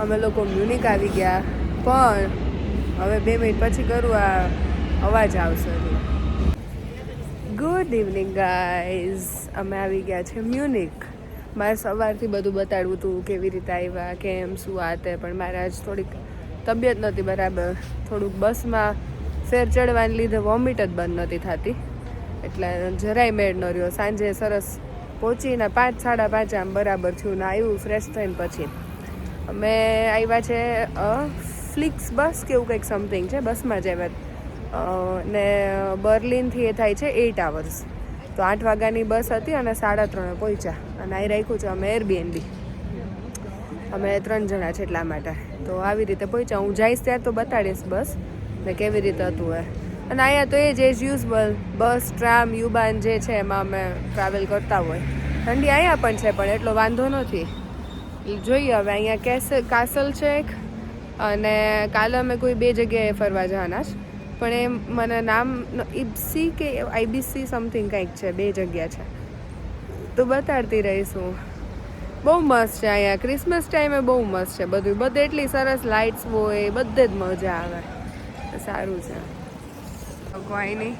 અમે લોકો મ્યુનિક આવી ગયા, પણ હવે 2 મિનિટ પછી કરું, આ અવાજ આવશે એટલે. ગુડ ઇવનિંગ ગાઈઝ, અમે આવી ગયા છે મ્યુનિક. મારે સવારથી બધું બતાડવું હતું, કેવી રીતે આવ્યા, કેમ શું આ તે, પણ મારે આજ થોડીક તબિયત નહોતી બરાબર, થોડુંક બસમાં ફેર ચડવાને લીધે વોમિટ જ બંધ નહોતી થતી, એટલે જરાય મેળ ન રહ્યો. સાંજે સરસ પહોંચીને 5 સાડા 5 આમ બરાબર થયું ને આવ્યું ફ્રેશ થઈને. પછી અમે આવ્યા છે ફ્લિક્સ બસ કે એવું કંઈક સમથિંગ છે, બસમાં જ આવ્યા. ને બર્લિનથી એ થાય છે 8 hours. તો 8 વાગ્યાની બસ હતી અને 3:30 પહોંચ્યા. અને અહીં રાખ્યું છે અમે એરબીએનબી, અમે 3 જણા છે એટલા માટે. તો આવી રીતે પહોંચ્યા. હું જઈશ ત્યારે તો બતાડીશ બસ ને કેવી રીતે હતું એ. અને અહીંયા તો એ જ એઝ યુઝવલ બસ, ટ્રામ, યુબાન જે છે એમાં અમે ટ્રાવેલ કરતા હોય. ઠંડી અહીંયા પણ છે પણ એટલો વાંધો નથી. જોઈએ હવે અહીંયા કાસલ છે એક, અને કાલે અમે કોઈ 2 જગ્યાએ ફરવા જવાના છે, પણ એ મને નામ ઇબ્સી કે આઈબીસી સમથિંગ કંઈક છે, 2 જગ્યા છે, તો બતાડતી રહીશું. બહુ મસ્ત છે અહીંયા, ક્રિસમસ ટાઈમે બહુ મસ્ત છે બધું. બધે એટલી સરસ લાઇટ્સ હોય, બધે જ મજા આવે, સારું છે. કોઈ નહીં,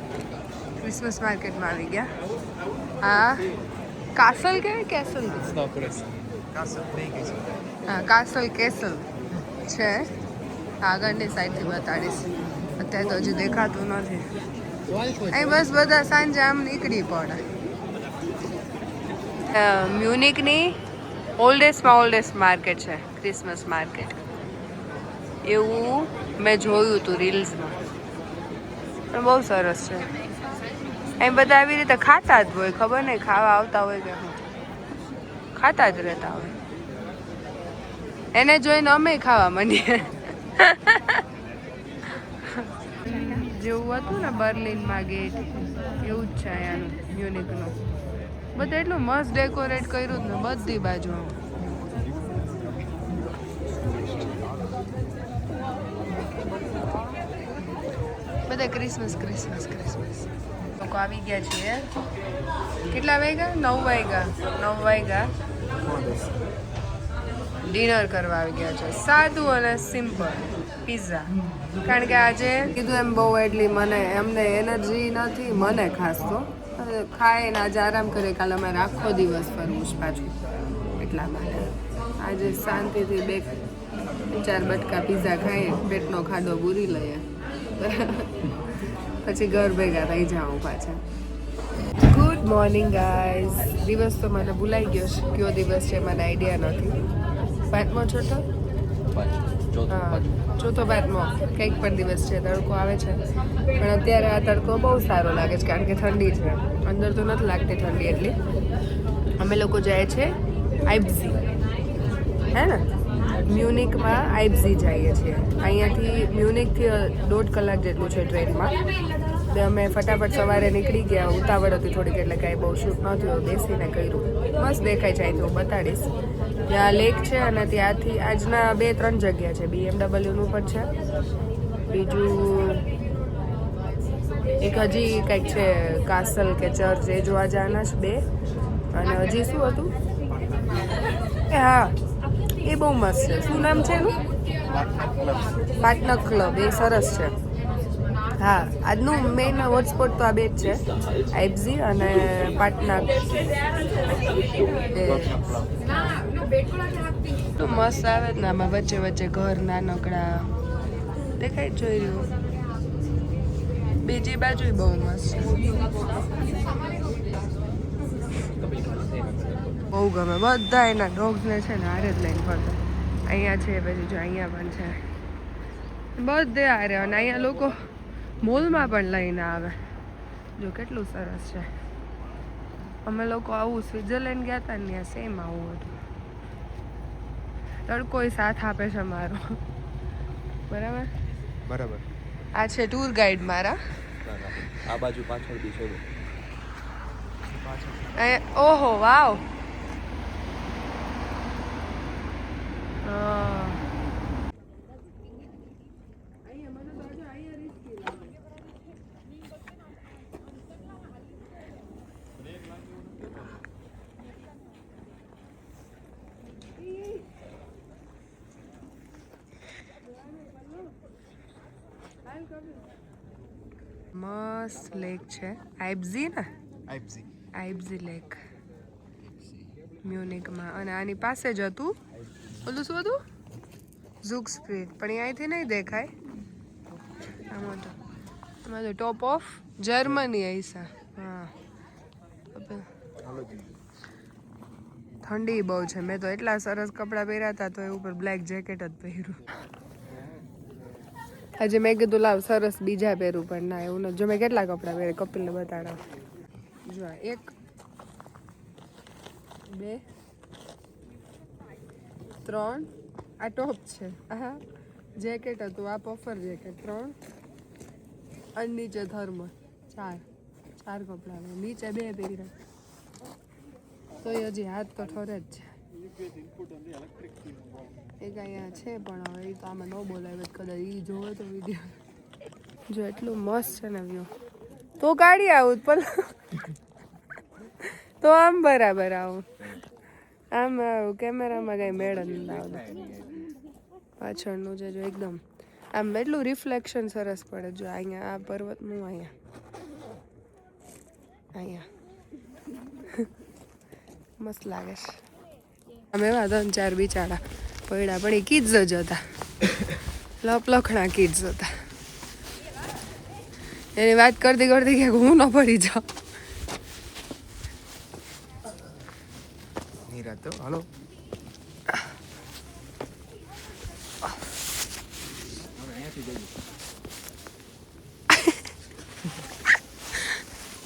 ક્રિસમસ માર્કેટમાં આવી ગયા. હા, કાસલ કે કેસલ? હા, કાસલ કેસલ છે. આગળની સાઈડથી બતાડીશ, અત્યારે તો હજી દેખાતું નથી. અહીં બસ બધા સાંજે આમ નીકળી પડે. મ્યુનિકની ઓલ્ડેસ્ટ માર્કેટ છે ક્રિસમસ માર્કેટ, એવું મેં જોયું હતું રીલ્સમાં, પણ બહુ સરસ છે. અહીં બધા આવી રીતે ખાતા જ હોય, ખબર નહીં ખાવા આવતા હોય કે શું, ખાતા જ રહેતા હોય. એને જોઈને અમે ખાવા માંડીએ. જેવું હતું ને બર્લિનમાં ગેટ, એવું જ છે અહીંયાનું મ્યુનિકનું. બધું એટલું મસ્ત ડેકોરેટ કર્યું જ ને બધી બાજુ. બધા ક્રિસમસ લોકો આવી ગયા છીએ. કેટલા વાગ્યા? 9 વાગ્યા. ડિનર કરવા આવી ગયા છે, સાદું અને સિમ્પલ પિઝા. કારણ કે આજે કીધું એમ બહુ એટલી મને એમને એનર્જી નથી, મને ખાસ તો ખાય ને આજે આરામ કરે. કાલે અમારે આખો દિવસ ફરવું છે પાછું, એટલા માટે આજે શાંતિથી 2-4 બટકા પિઝા ખાઈ પેટનો ખાડો પૂરી લઈએ, પછી ઘર ભેગા થઈ જાઉં પાછા. Good morning guys. દિવસ તો મને ભૂલાઈ ગયો છે, કયો દિવસ છે મને આઈડિયા નથી. 5મો ચોથો કંઈક પણ દિવસ છે. તડકો આવે છે, પણ અત્યારે આ તડકો બહુ સારો લાગે છે કારણ કે ઠંડી છે. અંદર તો નથી લાગતી ઠંડી એટલી. અમે લોકો જાય છે આઈબ્ઝી, હે ને, મ્યુનિકમાં આઈબ્ઝી જઈએ છીએ. અહીંયાથી મ્યુનિકથી 1.5 કલાક જેટલું છે ટ્રેનમાં. તો અમે ફટાફટ સવારે નીકળી ગયા, ઉતાવળ હતી થોડીક એટલે કાંઈ બહુ શૂટ ન થયું, બેસીને કર્યું. મસ્ત દેખાય છે અહીંથી, હું બતાડીશ. ત્યાં લેક છે અને ત્યાંથી આજના 2-3 જગ્યા છે. BMW પણ છે, બીજું એક હજી કંઈક છે કાસલ કે ચર્ચ, એ જોવા જવાના છે 2. અને હજી શું હતું એ, હા એ બહુ મસ્ત છે. શું નામ છે એનું? પાટનક ક્લબ. એ સરસ છે. હા, આજનું મેઇન હોટસ્પોટ તો આ 2 જ છે, આઈબ્ઝી અને પાટનક. તો મસ્ત આવે જ ને આમાં, વચ્ચે વચ્ચે ઘર નાનકડા દેખાય જોઈ રહ્યું. બીજી બાજુ બહુ મસ્ત છે, બહુ ગમે. બધા એના ડોગ્સને છે ને હારે જ લઈને ફરતા. અહીંયા છે, પછી જો અહીંયા પણ છે, બધે હારે. અને અહીંયા લોકો મોલમાં પણ લઈને આવે. જો કેટલું સરસ છે. અમે લોકો આવું સ્વિટ્ઝરલેન્ડ ગયા હતા ને ત્યાં સેમ આવું હતું. તડકોય સાથ આપે છે મારો. બરાબર. આ છે ટૂર ગાઈડ મારા. આ બાજુ પાછળ બી છે. ઓહો વાવ. મસ્ત લેક છે. આઇબ્ઝી ને આઇબ્ઝી લેક મ્યુનિકમાં. અને આની પાસે જ હતું ઓલું શું હતું ઝુક સ્પ્રીટ, પણ એ અહીંથી નહીં દેખાય. આમાં તો ટોપ ઓફ જર્મની આઈસા. હા ઠંડી બહુ છે. મેં તો એટલા સરસ કપડાં પહેર્યા હતા તો એ ઉપર બ્લેક જેકેટ જ પહેર્યું. આજે મેં કીધું લાવ સરસ બીજા પહેરું, પણ ના એવું નથી. જો મેં કેટલા કપડાં પહેરે કપિલને બતાડો. જો 1 2 3 આ ટોપ છે, આ જેકેટ હતું, આ પફર જેકેટ 3 અને નીચે થર્મલ 4 કપડાં. નીચે 2 પહેર્યા તો હજી હાથ તો ઠરે જ છે. એક અહીંયા છે પણ હવે એ તો આમાં ન બોલાવે કદાચ એ જોવે તો વિડીયો. જો એટલું મસ્ત છે ને વ્યૂ. તો કાઢી આવું પણ તો આમ બરાબર આવું, આમ કેમેરામાં કઈ મેળ જ નથી આવતો. પાછળનું છે જો એકદમ આમ એટલું રિફ્લેક્શન સરસ પડે. જો અહીંયા આ પર્વતનું અહીંયા મસ્ત લાગે છે. અમે એવા 3-4 બિચારા પડ્યા, પણ એ કિડ્સ જ હતા, લખણા કિડ્સ હતા. એની વાત કરતી કરતી કે હું ન પડી જાઉં. હાલો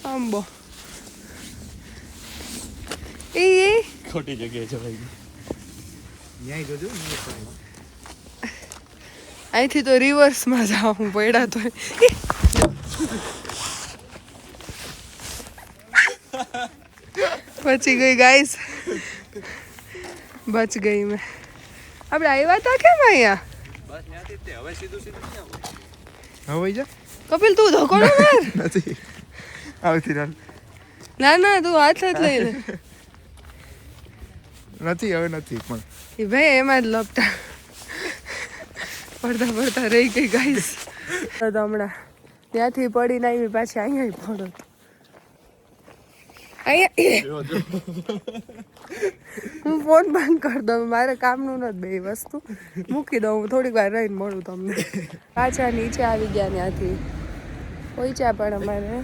આંબો એ ખોટી જગ્યાએ જવાય. ન્યાય જોજો. અહીંથી તો રિવર્સમાં જાઉં પડ્યા તો. બચી ગઈ ગાઈસ, બચ ગઈ મેં. આપણે આવ્યા હતા કેમ અહીંયા? બસ ત્યાંથી જ તે. હવે સીધું હવે જા કપિલ તું ધોકો ન માર. નથી આવતી રાત ના ના તું હાથ જ લઈ લે. નથી હવે નથી પણ એ ભાઈ એમાં જ લપટા પડતા પડતા રહી ગઈ ગાઈસ. તો હમણાં ત્યાંથી પડીને આવી પાછી અહીંયા પડો. અહીંયા હું ફોન બંધ કરી દઉં, મારે કામનું નથી બે વસ્તુ મૂકી દઉં. થોડીક વાર રહીને મળું તમને. પાછા નીચે આવી ગયા ત્યાંથી પહોંચ્યા, પણ અમારે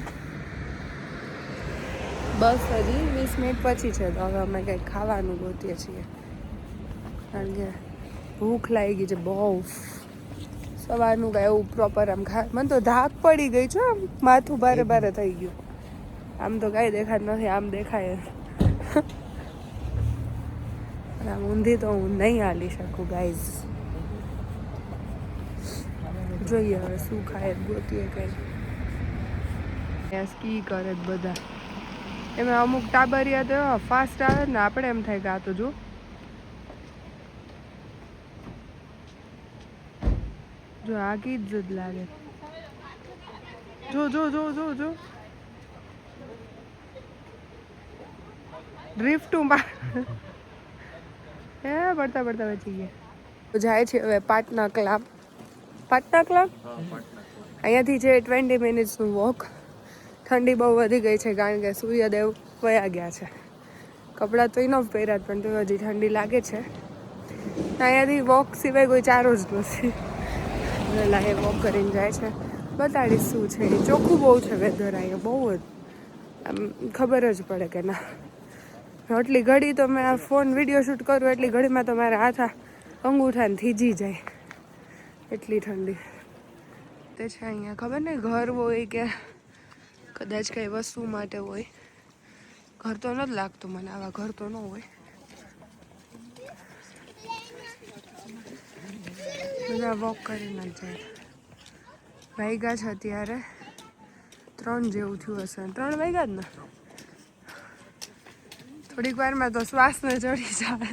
બસ હજી 20 મિનિટ પછી છે. તો હવે અમે કંઈક ખાવાનું ગોતીએ છીએ, કારણ કે ભૂખ લાગી ગઈ છે બહુ. સવારનું કાંઈ એવું પ્રોપર આમ મને તો ધાક પડી ગઈ છે, આમ માથું ભારે ભારે થઈ ગયું. આમ તો કાંઈ દેખાતું નથી, આમ દેખાય. આમ ઊંધી તો હું નહીં હાલી શકું ગાઈઝ. જોઈએ હવે શું ખાય ગોતીએ કંઈ. સ્કી કરે જ બધા. એમાં અમુક ટાબરિયા તો એવા ફાસ્ટ આવે ને, આપણે એમ થાય કે આ તો જો આ કિડ્સ જ લાગે. જો જો જો જો જો ડ્રિફ્ટમાં હે પડતા પડતા બચી ગયા. જાય છે હવે પાટના ક્લબ. પાટના ક્લબ અહીંયાથી છે 20 મિનિટ્સનું વોક. ઠંડી બહુ વધી ગઈ છે, કારણ કે સૂર્યદેવ વયા ગયા છે. કપડાં તો ઇનફ પહેર્યા પણ તો હજી ઠંડી લાગે છે. અહીંયાથી વોક સિવાય કોઈ ચારો જ નથી. વહેલા એ વોક કરીને જાય છે. બતાડીશ શું છે. ચોખ્ખું બહુ છે વેધર અહીંયા, બહુ જ આમ ખબર જ પડે કે ના. એટલી ઘડી તો મેં આ ફોન વિડીયો શૂટ કરું એટલી ઘડીમાં તો મારા હાથ અંગૂઠાને થીજી જાય, એટલી ઠંડી તે છે અહીંયા. ખબર નહીં ઘર હોય કે કદાચ કંઈ વસ્તુ માટે હોય. ઘર તો નથી લાગતું મને, આવા ઘર તો ન હોય. બધા વોક કરીને જ જાય. વાગ્યા છે અત્યારે 3 જેવું થયું હશે. 3 વાગ્યા જ ને. થોડીક વારમાં તો શ્વાસને ચડી જાય.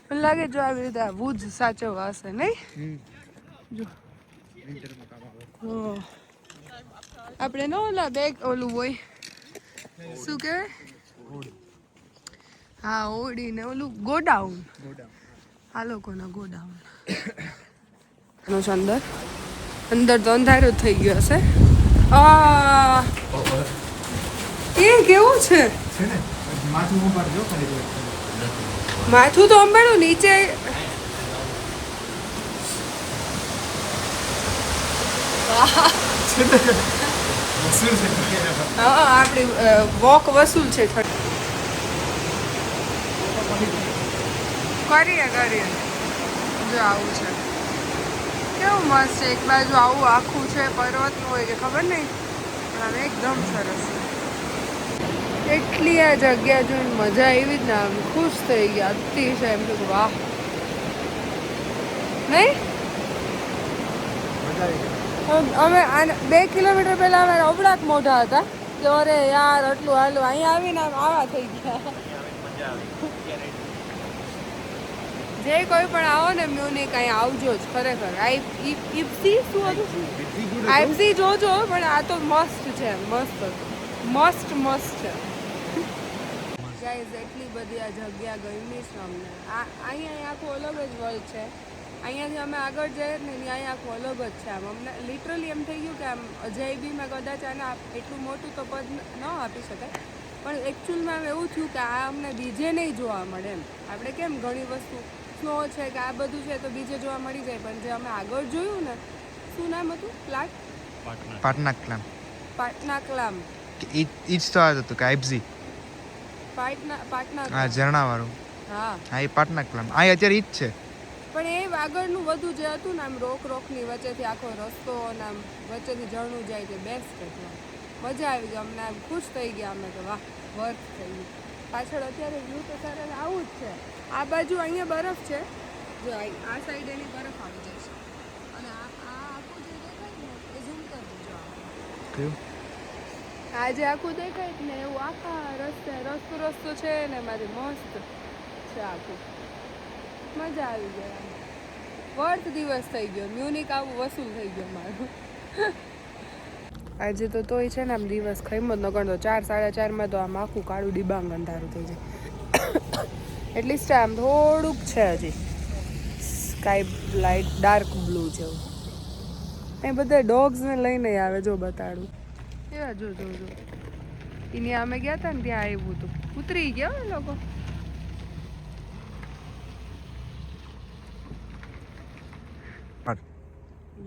મને લાગે જો આવી રીતે ભુજ સાચવવા હશે નહીં. જો આપણે ન ઓલા બેગ ઓલું હોય શું કહેવાય, હા ઓડી ને ઓલું ગોડાઉન. આ લોકોના ગોડાઉન અંદર અંદર તો અંધારું જ થઈ ગયું હશે. આ એ કેવું છે? છે ને માથું ઉપાડજો ખાલી. માથું તો અંબાડું નીચે. હા આપણી વોક વસૂલ છે. કરીએ જો આવું છે, કેવું મસ્ત છે. એક બાજુ આવું આખું છે પર્વતનું હોય કે ખબર નહીં, પણ આમ એકદમ સરસ. એટલી આ જગ્યા જોઈને મજા આવી જ ને, આમ ખુશ થઈ ગયા અતિશય. એમ કે વાહ નહીં. અમે 2 કિલોમીટર પહેલા અમે અવડાક મોઢા હતા કે અરે યાર આટલું હાલું, અહીંયા આવીને આમ આવા થઈ ગયા. જે કોઈ પણ આવો ને મ્યુનિક અહીંયા આવજો જ ખરેખર. આઈપસી શું હતું? આઈપસી જોજો, પણ આ તો મસ્ત છે. મસ્ત છે ગાઈઝ. એટલી બધી આ જગ્યા ગમી છે અમને. અહીંયા આખું અલગ જ વર્લ્ડ છે. અહીંયાથી અમે આગળ જઈએ ને અહીંયા આખું અલગ જ છે. આમ અમને લિટરલી એમ થઈ ગયું કે આમ અજયબીમાં કદાચ આને એટલું મોટું તો પદ ન આપી શકાય, પણ એકચ્યુઅલમાં એવું થયું કે આ અમને બીજે નહીં જોવા મળે. એમ આપણે કેમ ઘણી વસ્તુ સ્નો છે કે આ બધું છે તો બીજે જોવા મળી જાય, પણ જે અમે આગળ જોયું ને, શું નામ હતું? પાટનાકલામ. પાટનાકલામ ઈજ તો આ હતું કે આઈપસી પાટના. હા ઝરણાવાળું. હા હા એ પાટનાકલામ. આ અત્યારે ઈજ છે, પણ એ આગળનું બધું જે હતું ને આમ રોકની વચ્ચેથી આખો રસ્તો અને આમ વચ્ચેથી ઝરણું જાય તે બેસ્ટ હતું. મજા આવી ગઈ અમને. આમ ખુશ થઈ ગયા અમે કે વાહ વર્થ થઈ ગયું. પાછળ અત્યારે વ્યૂ તો સરસ આવું જ છે. આ બાજુ અહીંયા બરફ છે, જો આ સાઈડ એની બરફ આવી જાય છે. અને આ આખું જે દેખાય ને એ ઝૂમ કરી દેજો. આ જે આખું દેખાય ને એવું આખા રસ્તો છે ને એમાંથી મસ્ત છે આખું. મજા આવી ગઈ. વર્થ દિવસ થઈ ગયો. મ્યુનિક આવું વસૂલ થઈ ગયો મારું. આજે તો તોય છે ને આમ દિવસ ખઈમ જ ન કરતો. 4-4:30 તો આમ આખું કાળું ડિબાંગ અંધારું થઈ જાય. એટલીસ્ટ આમ થોડુંક છે હજી સ્કાય લાઇટ ડાર્ક બ્લુ જેવું. એ બધા ડોગ્સને લઈને આવે જો બતાડું. એવા જો એની અમે ગયા હતા ને ત્યાં આવ્યું હતું. ઉતરી ગયા એ લોકો.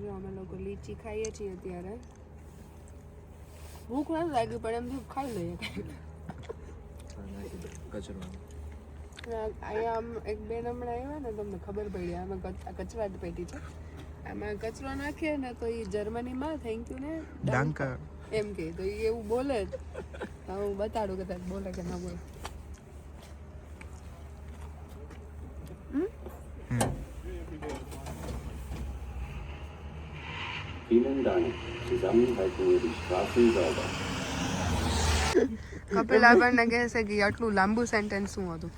જો અમે લોકો લીચી ખાઈએ છીએ અત્યારે. ભૂખ નથી લાગી પણ એમ ખાઈ લઈએ. અહીંયા આમ એક બેન હમણાં આવ્યા ને તમને ખબર પડી. આમાં કચરાટ પેટી છે, આમાં કચરો નાખીએ ને તો એ જર્મનીમાં થેન્ક યુ ને ડાંકા એમ કે તો એ એવું બોલે જ. હું બતાડું કે તારે બોલે કે ના બોલે. Vielen Dank. Zusammen halten wir die Straßen sauber. Kapil આપણને કહે છે કે આટલું લાંબુ સેન્ટેન્સ શું હતું?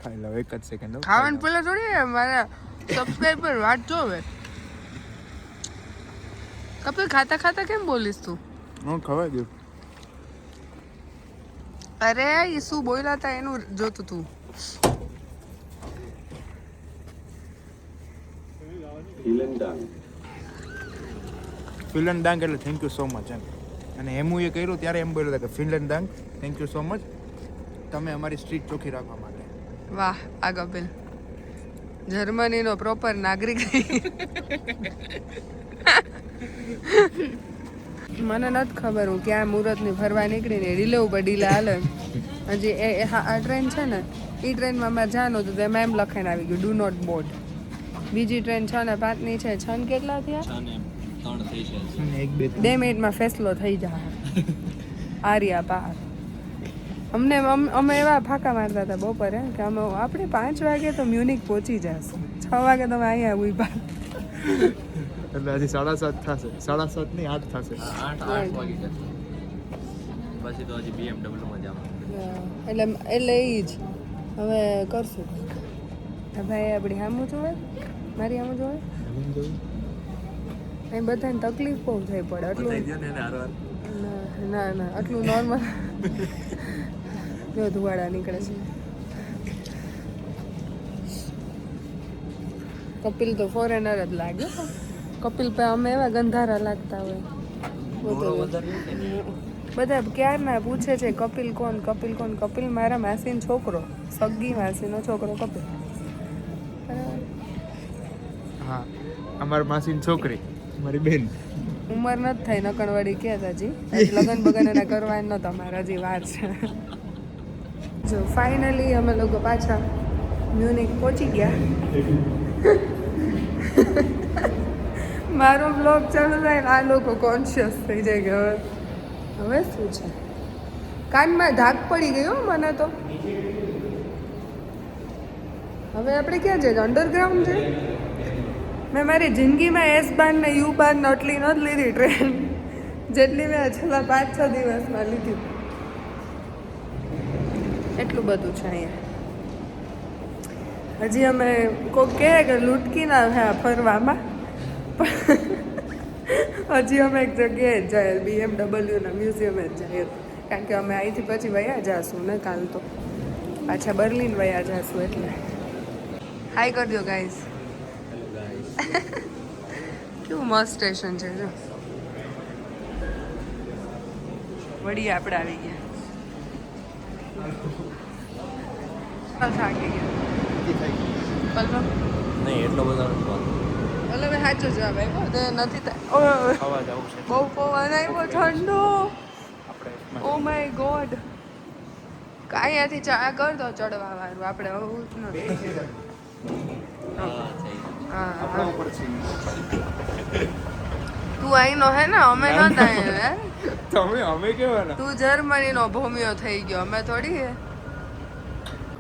ખાઈ લો 1 જ સેકન્ડ. ખાવાનું પેલા થોડી મારા સબસ્ક્રાઇબર વાટ જોવે. કપિલ ખાતા કેમ બોલીશ તું? હું ખવાઈ ગયું. અરે એ શું બોલ્યા હતા એનું જોતું તું. Vielen Dank. ફિનલેન્ડ દાંગ એટલે થેન્ક યુ સો મચ એમ. અને એમુએ કર્યું ત્યારે એમ બોલ્યો હતા કે ફિનલેન્ડ દાંગ થેન્ક યુ સો મચ તમે અમારી સ્ટ્રીટ ચોખ્ખી રાખવા માટે. વાહ આ કપિલ જર્મનીનો પ્રોપર નાગરિક. મને નથી ખબર હું ક્યાં મુહૂર્તની ફરવા નીકળીને ડીલે ઉપર ડીલે હાલે. હજી આ ટ્રેન છે ને એ ટ્રેનમાં મારે જવાનું હતું તો એમાં એમ લખાઈને આવી ગયું ડુ નોટ બોર્ડ. બીજી ટ્રેન 6:05 છે. 6 કેટલા થયા? 2 મિનિટમાં ફેસલો થઈ જાય. આર્યા પાર. અમે એવા ફાંકા મારતા હતા બપોરે કે આપણે 5 વાગે તો મ્યુનિક પહોંચી જશું, 6 વાગે તમે અહીંયા ઉભા. એટલે હજી 7:30 થશે. 7:30 નહીં 8 થશે. 8 વાગી જશે પછી તો હજી BMW માં જવાનું. એટલે એ જ હવે કરશું. ભાઈ આપણી સામું જોવે, મારી સામું જોવે. એ બધાને તકલીફ બહુ થઈ પડે. આટલું ના આટલું નોર્મલ. જો ધુવાડા નીકળે છે. કપિલ તો ફોરેનર જ લાગે. કપિલ ભાઈ અમે એવા ગંધારા લાગતા હોય થોડો વધારે છે ને. બધા ક્યારના પૂછે છે કપિલ કોણ કપિલ કોણ? કપિલ મારા માસીનો છોકરો, સગી માસીનો છોકરો કપિલ. હા અમારી માસીની છોકરી મારી બેન. ઉંમર નથી થઈ નકણવાડી કે હજી લગન બગન એના કરવા ન તમારા હજી વાર છે. જો ફાઇનલી અમે લોકો પાછા મ્યુનિક પહોંચી ગયા. મારો બ્લોગ ચાલુ થાય ને આ લોકો કોન્શિયસ થઈ જાય કે હવે શું છે. કાનમાં ધાક પડી ગયો મને તો. હવે આપણે ક્યાં જઈએ? અંડરગ્રાઉન્ડ છે. મેં મારી જિંદગીમાં એસ બાર ને યુ બાર ને આટલી નથી લીધી ટ્રેન જેટલી મેં છેલ્લા 5-6 દિવસમાં લીધી. એટલું બધું છે અહીંયા. હજી અમે કોઈક કહે કે લૂંટકી ના થયા ફરવામાં, પણ હજી અમે એક જગ્યાએ જ જાય BMW ના મ્યુઝિયમે જ જઈએ, કારણ કે અમે અહીંથી પછી વયા જાશું ને કાલ તો પાછા બર્લિન વયા જાશું. એટલે હાઈ કરી દો ગાઈઝ. કેવું મસ્ત સ્ટેશન છે. જો વળી આપણે આવી ગયા. થાકી ગયા. પલવા નહીં એટલો બધો નથી વાંધો. એટલે મેં સાચો જવાબ આપ્યો તે નથી થાય. ખાવા જવું છે બહુ પવન આવ્યો ઠંડો. આપણે. Oh my God. અહીંયાથી ચા કર દો ચડવા વાળું. આપણે આવું જ નથી. હા થઈ હા આપણા ઉપર છે. તું અહીંનો હે ને, અમે નતા અહીંયા હે. તમે અમે કેવાના. તું જર્મનીનો ભૂમિયો થઈ ગયો, અમે થોડી હે.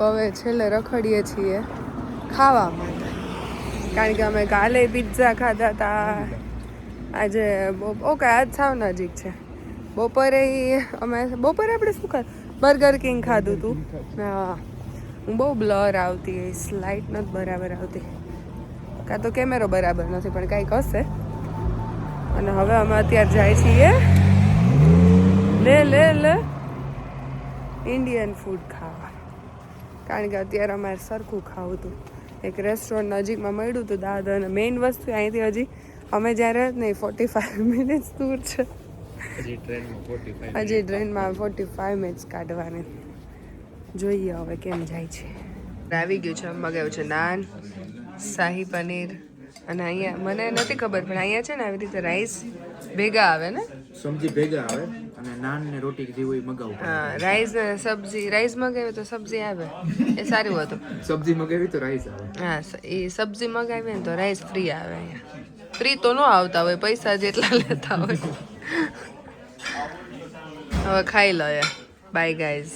હવે છેલ્લે રખડીએ છીએ ખાવા માટે, કારણ કે અમે કાલે પિઝા ખાધા હતા. આજે ઓકે આજ સાવ નજીક છે. બપોરે આપણે શું ખાધું? બર્ગર કિંગ ખાધું હતું. હા હું બહુ બ્લર આવતી, લાઇટ નથી બરાબર આવતી, કાં તો કેમેરો બરાબર નથી, પણ કાંઈક હશે. અને હવે અમે અત્યારે જાય છીએ લે ઇન્ડિયન ફૂડ ખાવા, કારણ કે અત્યારે અમારે સરખું ખાવું હતું. એક રેસ્ટોરન્ટ નજીકમાં મળ્યું હતું દાદા, અને મેઇન વસ્તુ અહીંથી હજી અમે જ્યારે નહીં 45 મિનિટ્સ દૂર છે. હજી ટ્રેનમાં 45 હજી ટ્રેનમાં 45 મિનિટ્સ કાઢવાની. જોઈએ હવે કેમ જાય છે. આવી ગયું છે, મગાવ્યું છે નાન, શાહી પનીર, અને અહીંયા મને નથી ખબર પણ અહીંયા છે ને આવી રીતે રાઈસ ભેગા આવે ને. સબ્જી ભેગા આવે અને નાન ને રોટી જે હોય મગાવું. હા રાઈસ ને સબ્જી, રાઈસ મગાવી તો સબ્જી આવે, એ સારું હતું. સબ્જી મગાવી તો રાઈસ આવે. હા એ સબ્જી મગાવીએ ને તો રાઈસ ફ્રી આવે. અહીંયા ફ્રી તો ન આવતા હોય, પૈસા જેટલા લેતા હોય. હવે ખાઈ લો. By guys.